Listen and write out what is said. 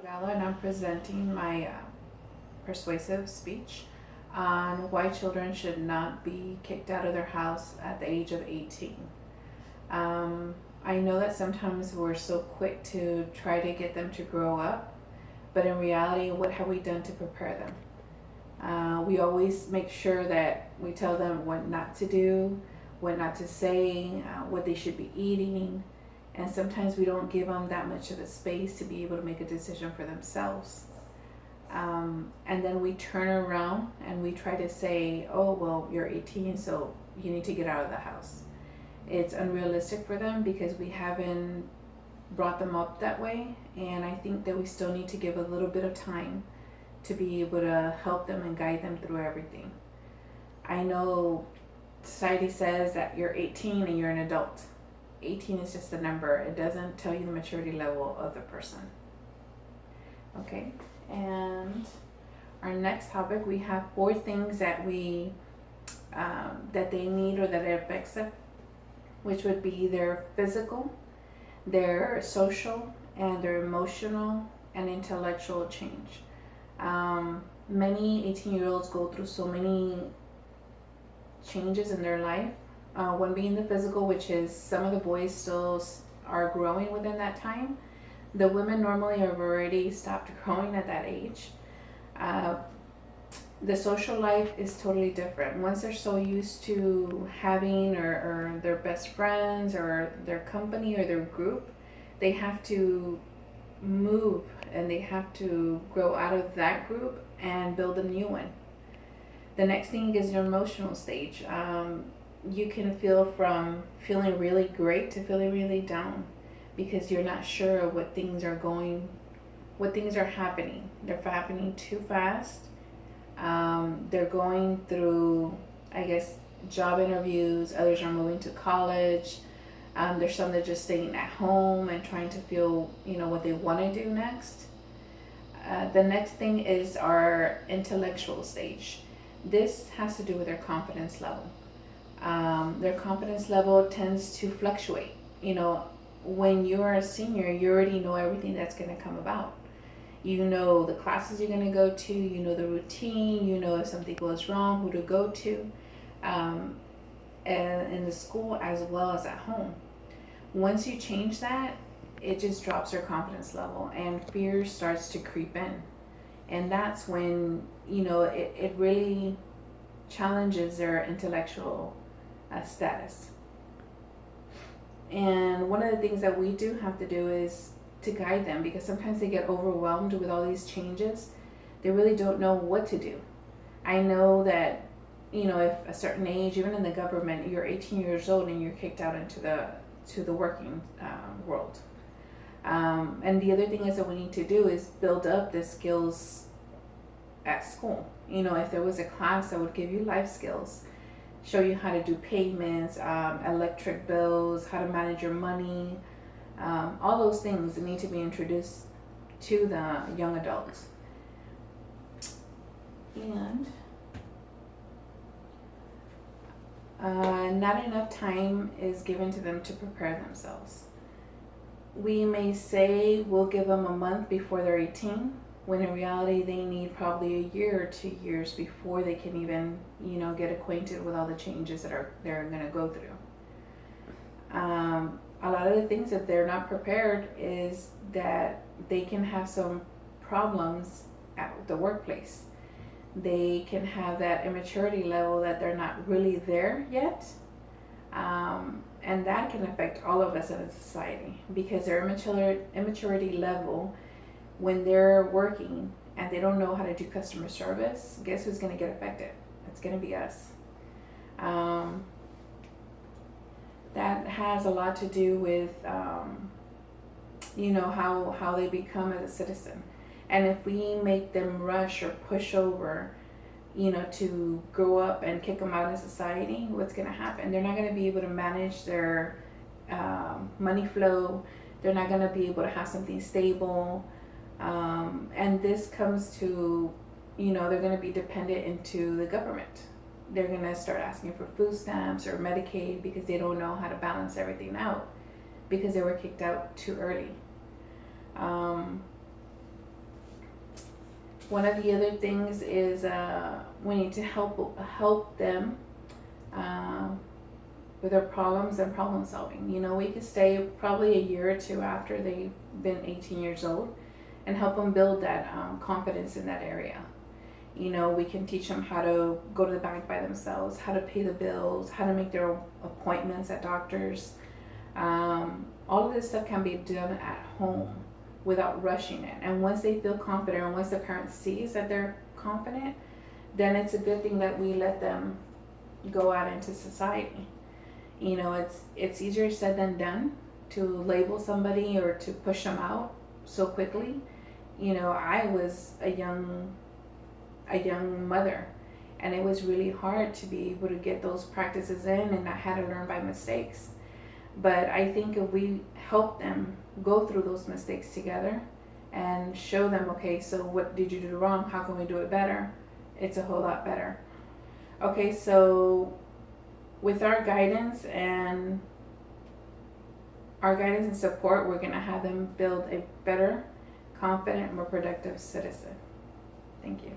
Gala, and I'm presenting my persuasive speech on why children should not be kicked out of their house at the age of 18. I know that sometimes we're so quick to try to get them to grow up, but in reality, what have we done to prepare them? We always make sure that we tell them what not to do, what not to say, what they should be eating, and sometimes we don't give them that much of a space to be able to make a decision for themselves. And then we turn around and we try to say, oh, well, you're 18, so you need to get out of the house. It's unrealistic for them because we haven't brought them up that way, and I think that we still need to give a little bit of time to be able to help them and guide them through everything. I know society says that you're 18 and you're an adult. 18 is just a number. It doesn't tell you the maturity level of the person. Okay, and our next topic, we have 4 things that that they need or that it affects them, which would be their physical, their social, and their emotional and intellectual change. Many 18-year-olds go through so many changes in their life. One being the physical, which is some of the boys still are growing within that time. The women normally have already stopped growing at that age. The social life is totally different. Once they're so used to having or their best friends or their company or their group, they have to move and they have to grow out of that group and build a new one. The next thing is your emotional stage. You can feel from feeling really great to feeling really down because you're not sure what things are happening. They're happening too fast. They're going through, I guess, job interviews. Others are moving to college. There's some that are just staying at home and trying to feel, what they want to do next. The next thing is our intellectual stage. This has to do with their confidence level. Their confidence level tends to fluctuate. When you're a senior, you already know everything that's going to come about. You know the classes you're going to go to, you know the routine, you know if something goes wrong, who to go to, and in the school as well as at home. Once you change that, it just drops their confidence level and fear starts to creep in. And that's when, it really challenges their intellectual status. And one of the things that we do have to do is to guide them because sometimes they get overwhelmed with all these changes. They really don't know what to do. I know that, if a certain age, even in the government, you're 18 years old and you're kicked out into the working world. And the other thing is that we need to do is build up the skills at school. If there was a class that would give you life skills, show you how to do payments, electric bills, how to manage your money, all those things need to be introduced to the young adults. And not enough time is given to them to prepare themselves. We may say we'll give them a month before they're 18, when in reality they need probably a year or 2 years before they can even, get acquainted with all the changes that they're going to go through. A lot of the things that they're not prepared is that they can have some problems at the workplace. They can have that immaturity level that they're not really there yet. And that can affect all of us in a society because their immaturity level, when they're working and they don't know how to do customer service, guess who's going to get affected? It's going to be us. That has a lot to do with, how they become as a citizen. And if we make them rush or push over, to grow up and kick them out of society, what's going to happen? They're not going to be able to manage their money flow. They're not going to be able to have something stable. And this comes to, they're going to be dependent into the government. They're going to start asking for food stamps or Medicaid because they don't know how to balance everything out because they were kicked out too early. One of the other things is we need to help them uh, with their problems and problem solving. You know, we could stay probably a year or two after they've been 18 years old and help them build that confidence in that area. You know, we can teach them how to go to the bank by themselves, how to pay the bills, how to make their own appointments at doctors. All of this stuff can be done at home without rushing it. And once they feel confident, and once the parent sees that they're confident, then it's a good thing that we let them go out into society. You know, it's easier said than done to label somebody or to push them out so quickly. You know, I was a young mother, and it was really hard to be able to get those practices in, and I had to learn by mistakes. But I think if we help them go through those mistakes together and show them, okay, so what did you do wrong? How can we do it better? It's a whole lot better. Okay, so with our guidance and support, we're going to have them build a better, confident, more productive citizen. Thank you.